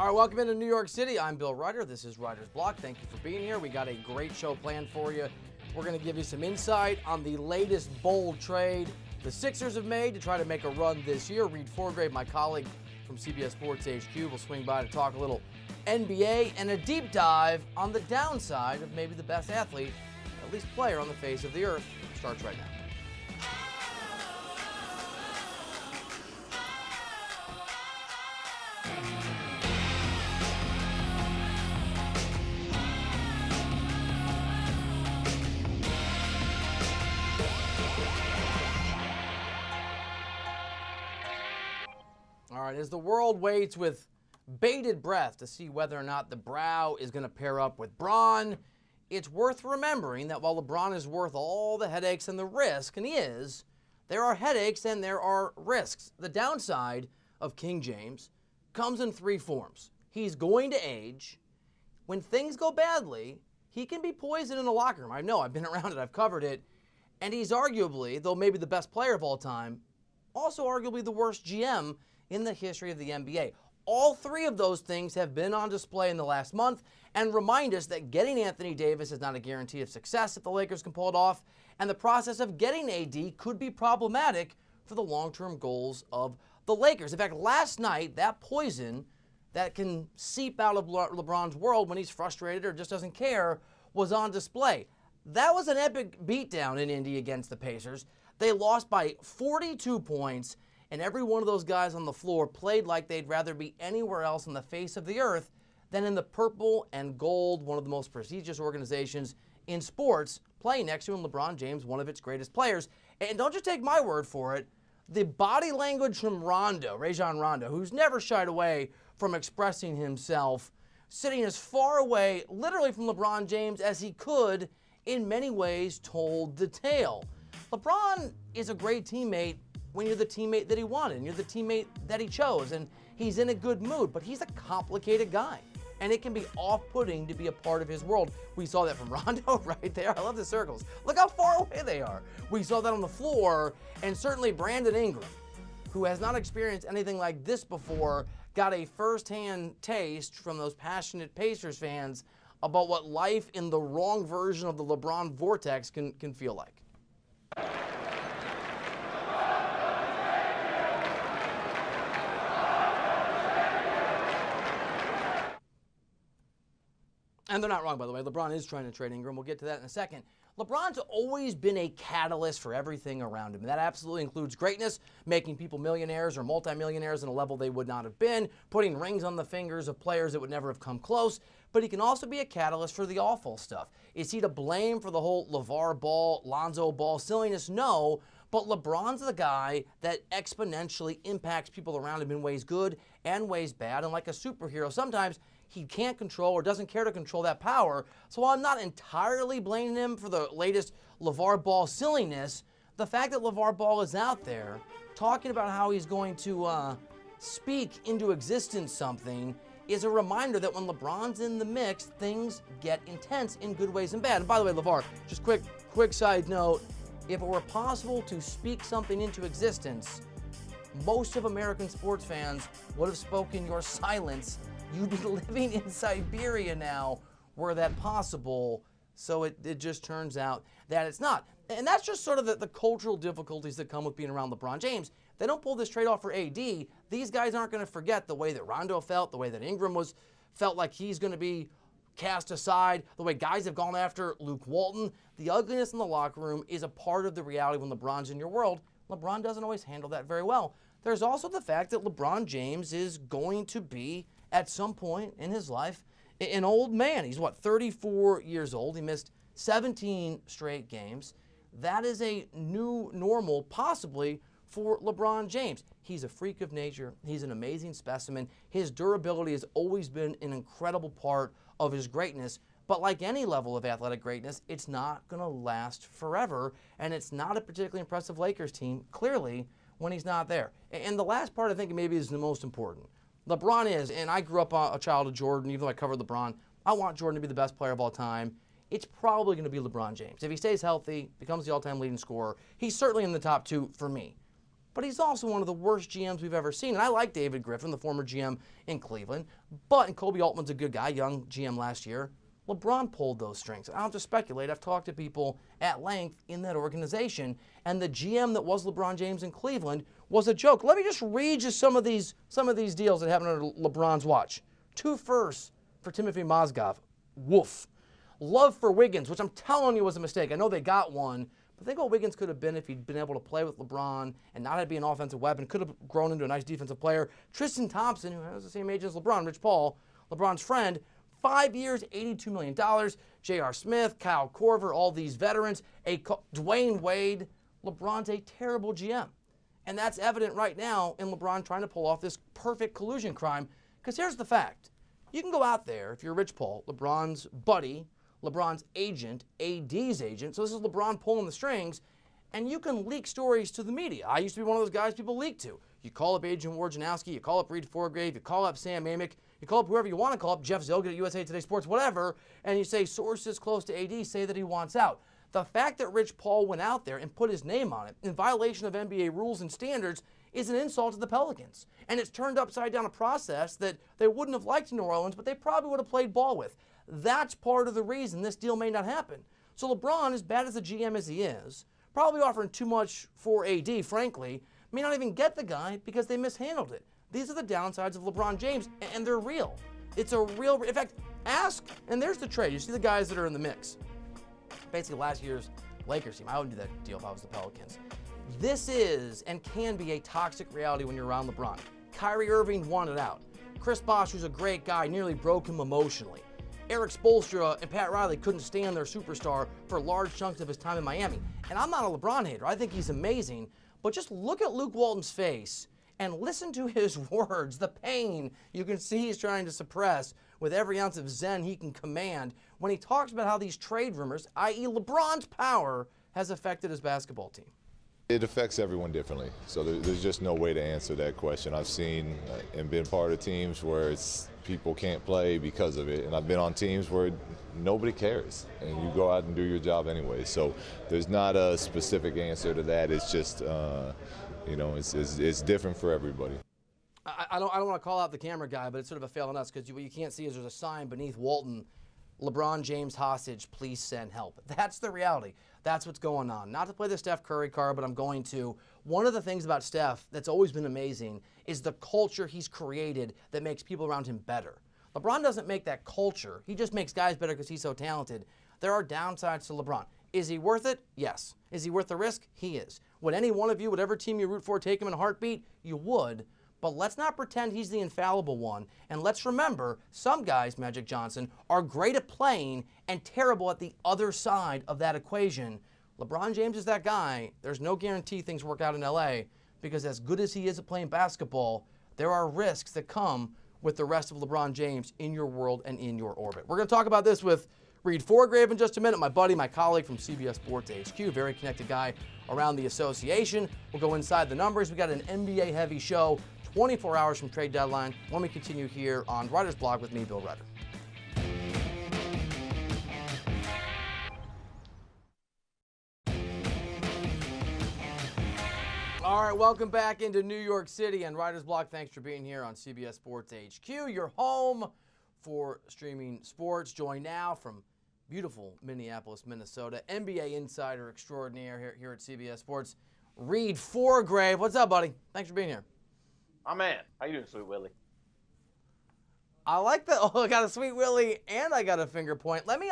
All right, welcome into New York City. I'm Bill Reiter. This is Reiter's Block. Thank you for being here. We got a great show planned for you. We're going to give you some insight on the latest bold trade the Sixers have made to try to make a run this year. Reed Forgrave, my colleague from CBS Sports HQ, will swing by to talk a little NBA and a deep dive on the downside of maybe the best athlete, at least player on the face of the earth. Starts right now. All right, as the world waits with bated breath to see whether or not the Brow is going to pair up with Bron, it's worth remembering that while LeBron is worth all the headaches and the risk, and he is, there are headaches and there are risks. The downside of King James comes in three forms. He's going to age. When things go badly, he can be poison in the locker room. I know, I've been around it, I've covered it. And he's arguably, though maybe the best player of all time, also arguably the worst GM in the history of the NBA. All three of those things have been on display in the last month and remind us that getting Anthony Davis is not a guarantee of success if the Lakers can pull it off, and the process of getting AD could be problematic for the long-term goals of the Lakers. In fact, last night, that poison that can seep out of LeBron's world when he's frustrated or just doesn't care was on display. That was an epic beatdown in Indy against the Pacers. They lost by 42 points, and every one of those guys on the floor played like they'd rather be anywhere else on the face of the earth than in the purple and gold, one of the most prestigious organizations in sports, playing next to him, LeBron James, one of its greatest players. And don't just take my word for it. The body language from Rondo, Rajon Rondo, who's never shied away from expressing himself, sitting as far away, literally from LeBron James, as he could, in many ways told the tale. LeBron is a great teammate when you're the teammate that he wanted and you're the teammate that he chose and he's in a good mood, but he's a complicated guy and it can be off-putting to be a part of his world. We saw that from Rondo right there. I love the circles. Look how far away they are. We saw that on the floor, and certainly Brandon Ingram, who has not experienced anything like this before, got a first-hand taste from those passionate Pacers fans about what life in the wrong version of the LeBron vortex can feel like. And they're not wrong, by the way. LeBron is trying to trade Ingram. We'll get to that in a second. LeBron's always been a catalyst for everything around him. That absolutely includes greatness, making people millionaires or multimillionaires on a level they would not have been, putting rings on the fingers of players that would never have come close. But he can also be a catalyst for the awful stuff. Is he to blame for the whole LeVar Ball, Lonzo Ball silliness? No. But LeBron's the guy that exponentially impacts people around him in ways good and ways bad. And like a superhero, sometimes he can't control or doesn't care to control that power. So while I'm not entirely blaming him for the latest LeVar Ball silliness, the fact that LeVar Ball is out there talking about how he's going to speak into existence something is a reminder that when LeBron's in the mix, things get intense in good ways and bad. And by the way, LeVar, just quick side note, if it were possible to speak something into existence, most of American sports fans would have spoken your silence. You'd be living in Siberia now were that possible. So it just turns out that it's not. And that's just sort of the cultural difficulties that come with being around LeBron James. They don't pull this trade off for AD. These guys aren't going to forget the way that Rondo felt, the way that Ingram felt like he's going to be cast aside, the way guys have gone after Luke Walton. The ugliness in the locker room is a part of the reality when LeBron's in your world. LeBron doesn't always handle that very well. There's also the fact that LeBron James is going to be, at some point in his life, an old man. He's, 34 years old. He missed 17 straight games. That is a new normal, possibly, for LeBron James. He's a freak of nature. He's an amazing specimen. His durability has always been an incredible part of his greatness. But like any level of athletic greatness, it's not going to last forever. And it's not a particularly impressive Lakers team, clearly, when he's not there. And the last part, I think, maybe is the most important. LeBron is, and I grew up a child of Jordan, even though I covered LeBron. I want Jordan to be the best player of all time. It's probably going to be LeBron James. If he stays healthy, becomes the all-time leading scorer, he's certainly in the top two for me. but he's also one of the worst GMs we've ever seen. And I like David Griffin, the former GM in Cleveland, and Kobe Altman's a good guy, young GM last year. LeBron pulled those strings. I don't have to speculate. I've talked to people at length in that organization, and the GM that was LeBron James in Cleveland was a joke. Let me just read you some of these deals that happened under LeBron's watch. 2 firsts for Timothy Mozgov. Woof. Love for Wiggins, which I'm telling you was a mistake. I know they got one, but think what Wiggins could have been if he'd been able to play with LeBron and not have to be an offensive weapon. Could have grown into a nice defensive player. Tristan Thompson, who has the same age as LeBron, Rich Paul, LeBron's friend, 5 years, $82 million. J.R. Smith, Kyle Korver, all these veterans. Dwayne Wade. LeBron's a terrible GM. And that's evident right now in LeBron trying to pull off this perfect collusion crime. Because here's the fact. You can go out there, if you're Rich Paul, LeBron's buddy, LeBron's agent, AD's agent. So this is LeBron pulling the strings. And you can leak stories to the media. I used to be one of those guys people leak to. You call up Agent Wojnarowski, you call up Reed Forgrave, you call up Sam Amick, you call up whoever you want to call up, Jeff Zilgett at USA Today Sports, whatever, and you say sources close to AD say that he wants out. The fact that Rich Paul went out there and put his name on it in violation of NBA rules and standards is an insult to the Pelicans. And it's turned upside down a process that they wouldn't have liked in New Orleans, but they probably would have played ball with. That's part of the reason this deal may not happen. So LeBron, as bad as a GM as he is, probably offering too much for AD, frankly, may not even get the guy because they mishandled it. These are the downsides of LeBron James, and they're real. It's a real, in fact, ask, and there's the trade. You see the guys that are in the mix. Basically last year's Lakers team. I wouldn't do that deal if I was the Pelicans. This is and can be a toxic reality when you're around LeBron. Kyrie Irving wanted out. Chris Bosh, who's a great guy, nearly broke him emotionally. Eric Spoelstra and Pat Riley couldn't stand their superstar for large chunks of his time in Miami. And I'm not a LeBron hater. I think he's amazing. But just look at Luke Walton's face and listen to his words, the pain you can see he's trying to suppress with every ounce of zen he can command when he talks about how these trade rumors, i.e. LeBron's power, has affected his basketball team. It affects everyone differently, so there's just no way to answer that question. I've seen and been part of teams where people can't play because of it, and I've been on teams where nobody cares, and you go out and do your job anyway. So there's not a specific answer to that. It's just, it's different for everybody. I don't want to call out the camera guy, but it's sort of a fail on us because what you can't see is there's a sign beneath Walton, LeBron James hostage, please send help. That's the reality. That's what's going on. Not to play the Steph Curry card, but I'm going to. One of the things about Steph that's always been amazing is the culture he's created that makes people around him better. LeBron doesn't make that culture. He just makes guys better because he's so talented. There are downsides to LeBron. Is he worth it? Yes. Is he worth the risk? He is. Would any one of you, whatever team you root for, take him in a heartbeat? You would. But let's not pretend he's the infallible one. And let's remember, some guys, Magic Johnson, are great at playing and terrible at the other side of that equation. LeBron James is that guy. There's no guarantee things work out in LA because as good as he is at playing basketball, there are risks that come with the rest of LeBron James in your world and in your orbit. We're going to talk about this with Reed Forgrave in just a minute, my buddy, my colleague from CBS Sports HQ, very connected guy around the association. We'll go inside the numbers. We got an NBA-heavy show, 24 hours from trade deadline. When we continue here on Writer's Blog with me, Bill Reiter. All right, welcome back into New York City and Writer's Block. Thanks for being here on CBS Sports HQ, your home for streaming sports. Joined now from beautiful Minneapolis, Minnesota, NBA insider extraordinaire here at CBS Sports, Reed Forgrave. What's up, buddy? Thanks for being here. My man. How you doing, Sweet Willie? I like that. Oh, I got a Sweet Willie and I got a finger point. Let me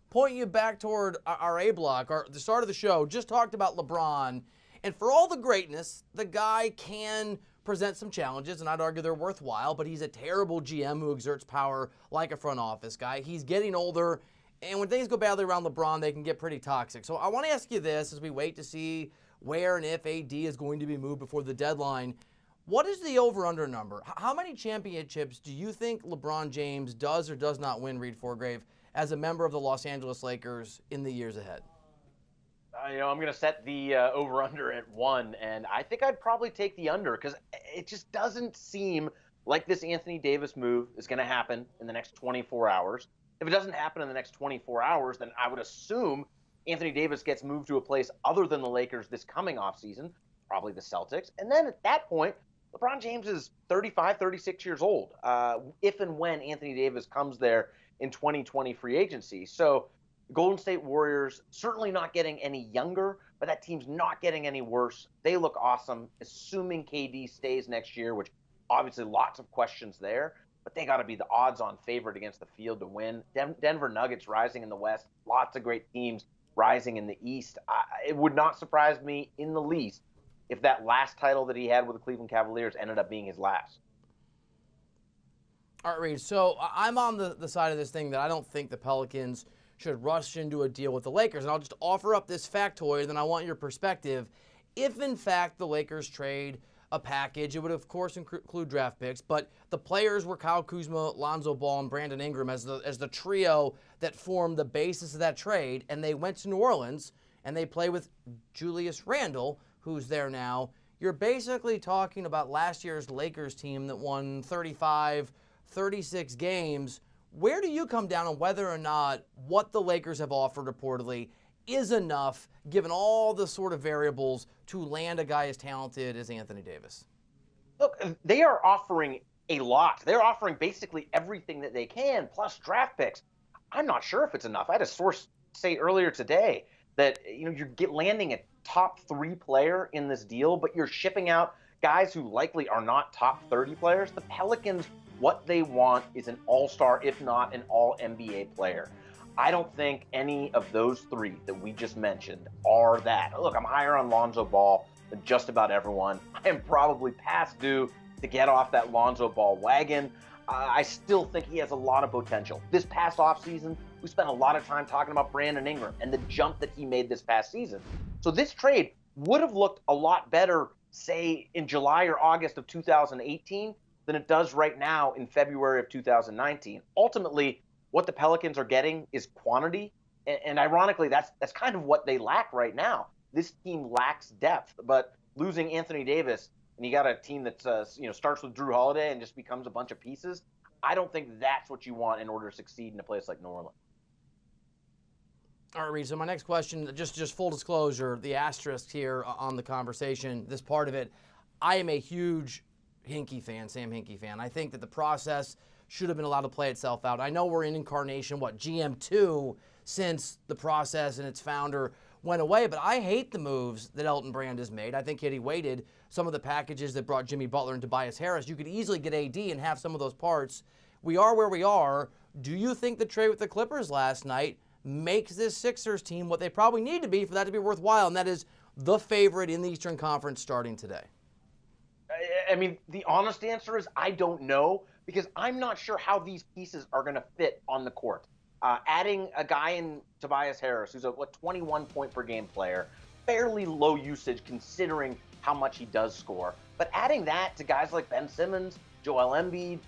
point you back toward our A block, the start of the show. Just talked about LeBron. And for all the greatness, the guy can present some challenges, and I'd argue they're worthwhile, but he's a terrible GM who exerts power like a front office guy. He's getting older, and when things go badly around LeBron, they can get pretty toxic. So I want to ask you this as we wait to see where and if AD is going to be moved before the deadline. What is the over-under number? How many championships do you think LeBron James does or does not win, Reed Forgrave, as a member of the Los Angeles Lakers in the years ahead? I'm going to set the over-under at 1, and I think I'd probably take the under because it just doesn't seem like this Anthony Davis move is going to happen in the next 24 hours. If it doesn't happen in the next 24 hours, then I would assume Anthony Davis gets moved to a place other than the Lakers this coming offseason. probably the Celtics. And then at that point, LeBron James is 35, 36 years old, if and when Anthony Davis comes there in 2020 free agency. So Golden State Warriors certainly not getting any younger, but that team's not getting any worse. They look awesome, assuming KD stays next year, which obviously lots of questions there, but they got to be the odds-on favorite against the field to win. Denver Nuggets rising in the West, lots of great teams rising in the East. It would not surprise me in the least if that last title that he had with the Cleveland Cavaliers ended up being his last. All right, Reed, so I'm on the side of this thing that I don't think the Pelicans should rush into a deal with the Lakers. And I'll just offer up this factoid, and then I want your perspective. If, in fact, the Lakers trade a package, it would, of course, include draft picks, but the players were Kyle Kuzma, Lonzo Ball, and Brandon Ingram as the trio that formed the basis of that trade, and they went to New Orleans, and they play with Julius Randle, who's there now. You're basically talking about last year's Lakers team that won 35, 36 games. Where do you come down on whether or not what the Lakers have offered reportedly is enough, given all the sort of variables, to land a guy as talented as Anthony Davis? Look, they are offering a lot. They're offering basically everything that they can, plus draft picks. I'm not sure if it's enough. I had a source say earlier today that you're landing a top 3 player in this deal, but you're shipping out guys who likely are not top 30 players. The Pelicans, what they want is an all-star, if not an all-NBA player. I don't think any of those 3 that we just mentioned are that. Look, I'm higher on Lonzo Ball than just about everyone. I am probably past due to get off that Lonzo Ball wagon. I still think he has a lot of potential. This past offseason, we spent a lot of time talking about Brandon Ingram and the jump that he made this past season. So this trade would have looked a lot better, say, in July or August of 2018 than it does right now in February of 2019. Ultimately, what the Pelicans are getting is quantity, and ironically, that's kind of what they lack right now. This team lacks depth, but losing Anthony Davis, and you got a team that starts with Drew Holiday and just becomes a bunch of pieces, I don't think that's what you want in order to succeed in a place like New Orleans. All right, Reed, so my next question, just full disclosure, the asterisk here on the conversation, this part of it, I am a huge Sam Hinkie fan. I think that the process should have been allowed to play itself out. I know we're in incarnation, GM2, since the process and its founder went away, but I hate the moves that Elton Brand has made. I think had he waited, some of the packages that brought Jimmy Butler and Tobias Harris, you could easily get AD and have some of those parts. We are where we are. Do you think the trade with the Clippers last night makes this Sixers team what they probably need to be for that to be worthwhile, and that is the favorite in the Eastern Conference starting today? I mean, the honest answer is I don't know, because I'm not sure how these pieces are going to fit on the court. Adding a guy in Tobias Harris, who's a 21 point per game player, fairly low usage considering how much he does score. But adding that to guys like Ben Simmons, Joel Embiid,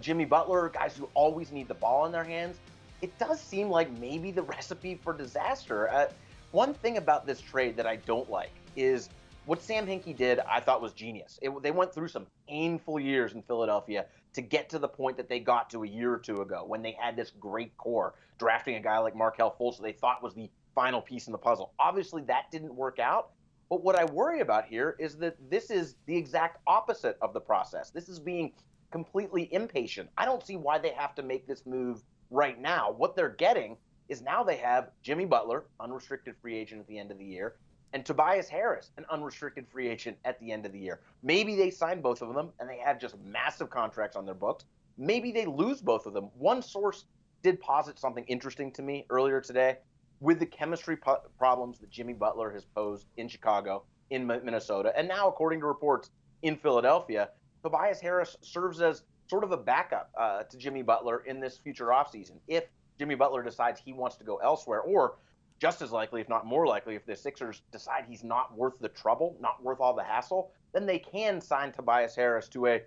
Jimmy Butler, guys who always need the ball in their hands, it does seem like maybe the recipe for disaster. One thing about this trade that I don't like is what Sam Hinkie did, I thought was genius. They went through some painful years in Philadelphia to get to the point that they got to a year or two ago when they had this great core, drafting a guy like Markelle Fultz they thought was the final piece in the puzzle. Obviously, that didn't work out. But what I worry about here is that this is the exact opposite of the process. This is being completely impatient. I don't see why they have to make this move right now. What they're getting is now they have Jimmy Butler, unrestricted free agent at the end of the year, and Tobias Harris, an unrestricted free agent at the end of the year. Maybe they sign both of them and they have just massive contracts on their books. Maybe they lose both of them. One source did posit something interesting to me earlier today. With the chemistry problems that Jimmy Butler has posed in Chicago, in Minnesota, and now, according to reports, in Philadelphia, Tobias Harris serves as sort of a backup to Jimmy Butler in this future offseason. If Jimmy Butler decides he wants to go elsewhere, or just as likely, if not more likely, if the Sixers decide he's not worth the trouble, not worth all the hassle, then they can sign Tobias Harris to a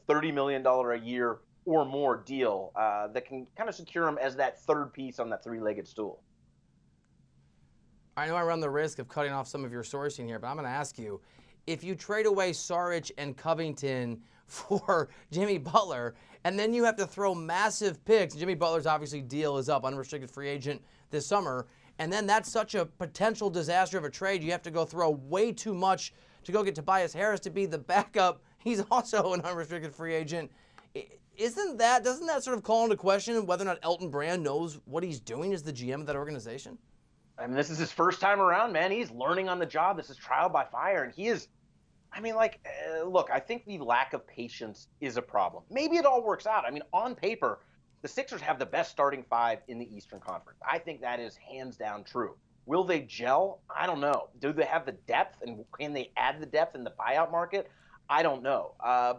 $30 million a year or more deal that can kind of secure him as that third piece on that three-legged stool. I know I run the risk of cutting off some of your sourcing here, but I'm going to ask you, if you trade away Saric and Covington for Jimmy Butler, and then you have to throw massive picks, Jimmy Butler's obviously deal is up, unrestricted free agent this summer, and then that's such a potential disaster of a trade, you have to go throw way too much to go get Tobias Harris to be the backup. He's also an unrestricted free agent. Doesn't that sort of call into question whether or not Elton Brand knows what he's doing as the GM of that organization? I mean, this is his first time around, man. He's learning on the job. This is trial by fire, and he is. I mean, look, I think the lack of patience is a problem. Maybe it all works out. I mean, on paper, the Sixers have the best starting five in the Eastern Conference. I think that is hands down true. Will they gel? I don't know. Do they have the depth, and can they add the depth in the buyout market? I don't know.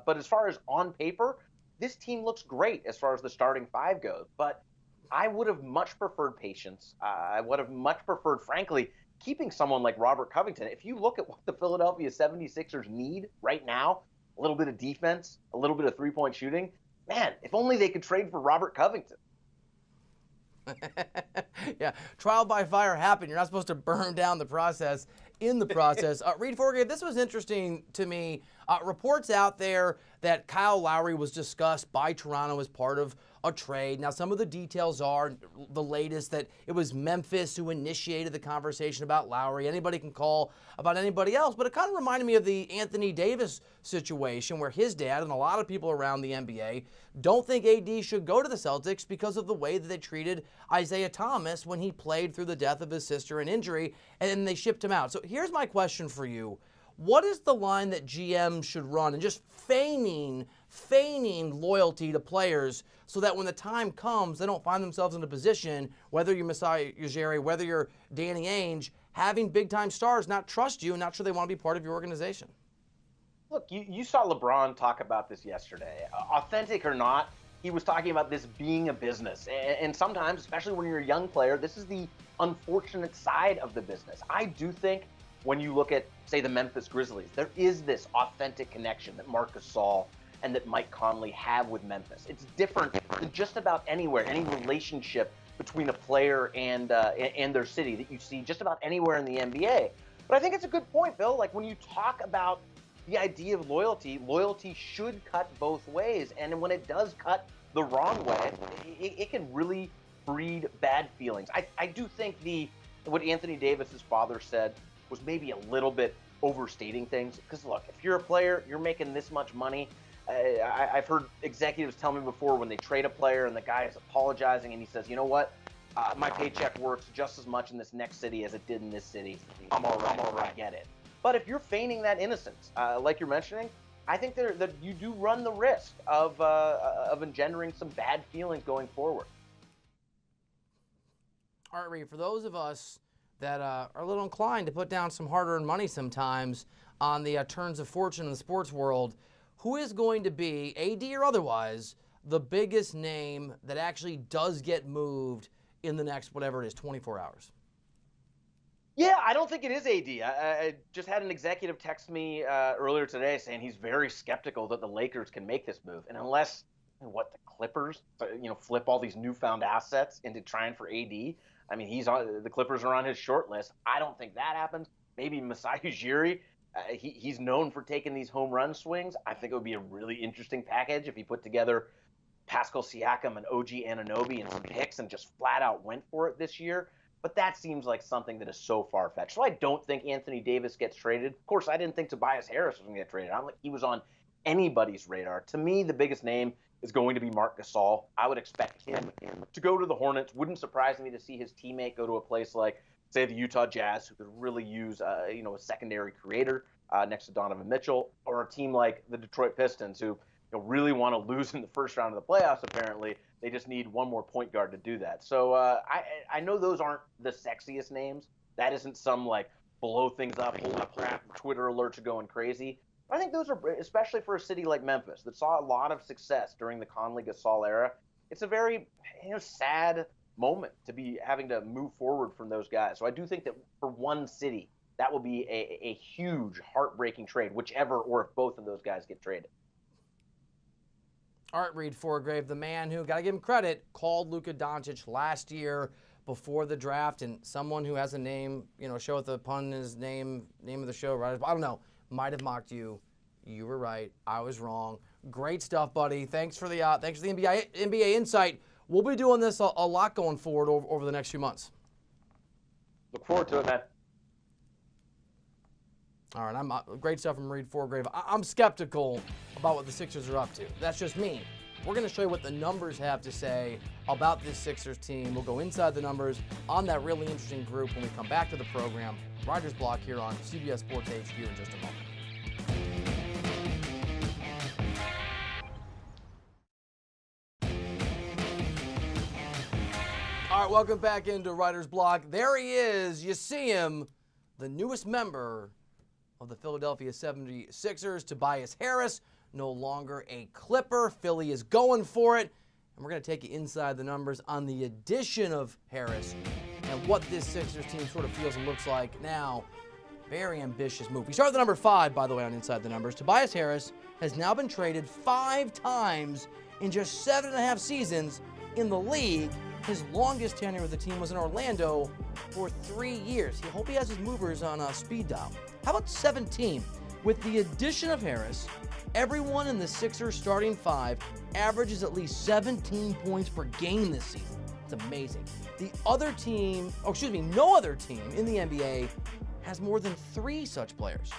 But as far as on paper, this team looks great as far as the starting five goes. But I would have much preferred patience. I would have much preferred, frankly, keeping someone like Robert Covington. If you look at what the Philadelphia 76ers need right now, a little bit of defense, a little bit of three-point shooting, man, if only they could trade for Robert Covington. Yeah, trial by fire happened. You're not supposed to burn down the process in the process. Reed Forgate, this was interesting to me. Reports out there that Kyle Lowry was discussed by Toronto as part of a trade. Now, some of the details are the latest that it was Memphis who initiated the conversation about Lowry. Anybody can call about anybody else, but it kind of reminded me of the Anthony Davis situation where his dad and a lot of people around the NBA don't think AD should go to the Celtics because of the way that they treated Isaiah Thomas when he played through the death of his sister and injury, and then they shipped him out. So here's my question for you. What is the line that GM should run and just feigning loyalty to players so that when the time comes, they don't find themselves in a position, whether you're Masai Ujiri, whether you're Danny Ainge, having big-time stars not trust you and not sure they want to be part of your organization? Look, you saw LeBron talk about this yesterday. Authentic or not, he was talking about this being a business. And sometimes, especially when you're a young player, this is the unfortunate side of the business. I do think when you look at, say, the Memphis Grizzlies, there is this authentic connection that Marc Gasol and that Mike Conley have with Memphis. It's different than just about anywhere, any relationship between a player and their city that you see just about anywhere in the NBA. But I think it's a good point, Bill. Like, when you talk about the idea of loyalty, loyalty should cut both ways. And when it does cut the wrong way, it can really breed bad feelings. I do think what Anthony Davis's father said was maybe a little bit overstating things. Because look, if you're a player, you're making this much money. I've heard executives tell me before when they trade a player and the guy is apologizing and he says, you know what, my paycheck works just as much in this next city as it did in this city. I'm all right, I get it. But if you're feigning that innocence, like you're mentioning, I think that you do run the risk of engendering some bad feelings going forward. All right, Reed, for those of us that are a little inclined to put down some hard-earned money sometimes on the turns of fortune in the sports world, who is going to be, AD or otherwise, the biggest name that actually does get moved in the next, whatever it is, 24 hours? Yeah, I don't think it is AD. I just had an executive text me earlier today saying he's very skeptical that the Lakers can make this move. And unless, the Clippers, flip all these newfound assets into trying for AD, I mean, the Clippers are on his short list. I don't think that happens. Maybe Masai Ujiri, he's known for taking these home run swings. I think it would be a really interesting package if he put together Pascal Siakam and OG Anunoby and some picks and just flat out went for it this year. But that seems like something that is so far-fetched. So I don't think Anthony Davis gets traded. Of course, I didn't think Tobias Harris was going to get traded. I don't think he was on anybody's radar. To me, the biggest name is going to be Marc Gasol. I would expect him to go to the Hornets. Wouldn't surprise me to see his teammate go to a place like, say, the Utah Jazz, who could really use a secondary creator next to Donovan Mitchell, or a team like the Detroit Pistons, who really want to lose in the first round of the playoffs, apparently. They just need one more point guard to do that. So I know those aren't the sexiest names. That isn't some, blow things up, holy crap, Twitter alerts are going crazy. I think those are, especially for a city like Memphis that saw a lot of success during the Conley-Gasol era, it's a very sad moment to be having to move forward from those guys. So I do think that for one city, that will be a huge, heartbreaking trade, whichever or if both of those guys get traded. All right, Reed Forgrave, the man who, got to give him credit, called Luka Doncic last year before the draft, and someone who has a name, show with the pun in his name of the show, right? I don't know. Might have mocked you. You were right. I was wrong. Great stuff, buddy. Thanks for the NBA insight. We'll be doing this a lot going forward over the next few months. Look forward to it, man. All right, great stuff from Reed Forgrave. I'm skeptical about what the Sixers are up to. That's just me. We're going to show you what the numbers have to say about this Sixers team. We'll go inside the numbers on that really interesting group when we come back to the program. Writer's Block here on CBS Sports HQ in just a moment. All right, welcome back into Writer's Block. There he is. You see him, the newest member of the Philadelphia 76ers, Tobias Harris, no longer a Clipper. Philly is going for it. And we're going to take you inside the numbers on the addition of Harris and what this Sixers team sort of feels and looks like now. Very ambitious move. We start with the number 5, by the way, on Inside the Numbers. Tobias Harris has now been traded 5 times in just 7.5 seasons in the league. His longest tenure with the team was in Orlando for 3 years. I hope he has his movers on speed dial. How about 17? With the addition of Harris, everyone in the Sixers starting 5 averages at least 17 points per game this season. It's amazing. No other team in the NBA has more than 3 such players.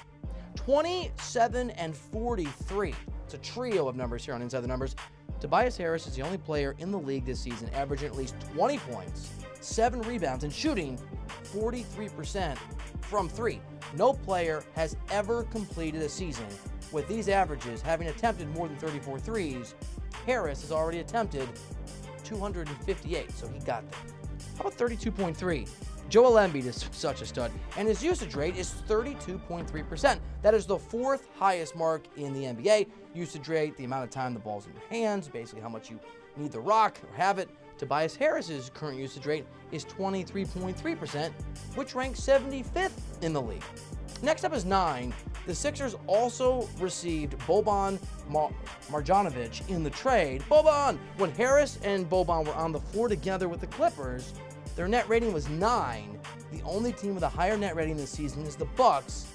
27 and 43. It's a trio of numbers here on Inside the Numbers. Tobias Harris is the only player in the league this season averaging at least 20 points, 7 rebounds, and shooting 43% from 3. No player has ever completed a season with these averages, having attempted more than 34 threes. Harris has already attempted 258, so he got there. How about 32.3? Joel Embiid is such a stud, and his usage rate is 32.3%. That is the 4th highest mark in the NBA. Usage rate, the amount of time the ball's in your hands, basically how much you need the rock or have it. Tobias Harris's current usage rate is 23.3%, which ranks 75th in the league. Next up is 9. The Sixers also received Boban Marjanovic in the trade. Boban! When Harris and Boban were on the floor together with the Clippers, their net rating was 9. The only team with a higher net rating this season is the Bucks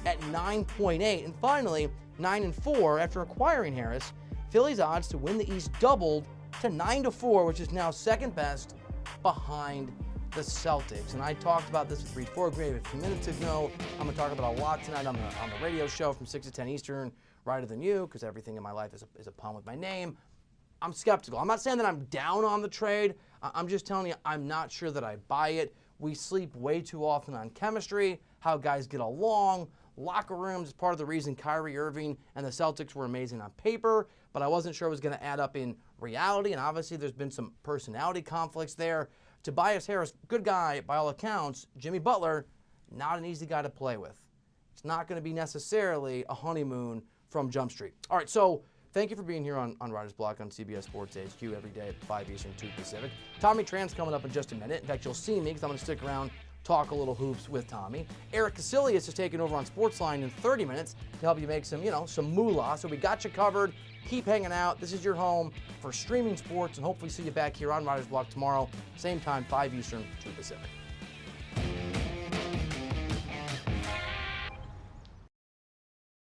at 9.8. And finally, 9-4 after acquiring Harris. Philly's odds to win the East doubled to 9-4, which is now second best behind the Celtics. And I talked about this with Reed Forgrave a few minutes ago. I'm going to talk about a lot tonight on the radio show from 6 to 10 Eastern, Writer Than You, because everything in my life is a pun with my name. I'm skeptical. I'm not saying that I'm down on the trade. I'm just telling you I'm not sure that I buy it. We sleep way too often on chemistry, how guys get along. Locker rooms is part of the reason Kyrie Irving and the Celtics were amazing on paper, but I wasn't sure it was going to add up in reality, and obviously there's been some personality conflicts there. Tobias Harris, good guy by all accounts. Jimmy Butler, not an easy guy to play with. It's not going to be necessarily a honeymoon from Jump Street. All right, so thank you for being here on Writer's Block on CBS Sports HQ every day at 5 Eastern, 2 Pacific. Tommy Tran's coming up in just a minute. In fact, you'll see me because I'm going to stick around, talk a little hoops with Tommy. Eric Casilius is taking over on Sportsline in 30 minutes to help you make some moolah. So we got you covered. Keep hanging out. This is your home for streaming sports, and hopefully see you back here on Writer's Block tomorrow, same time, 5 Eastern, 2 Pacific.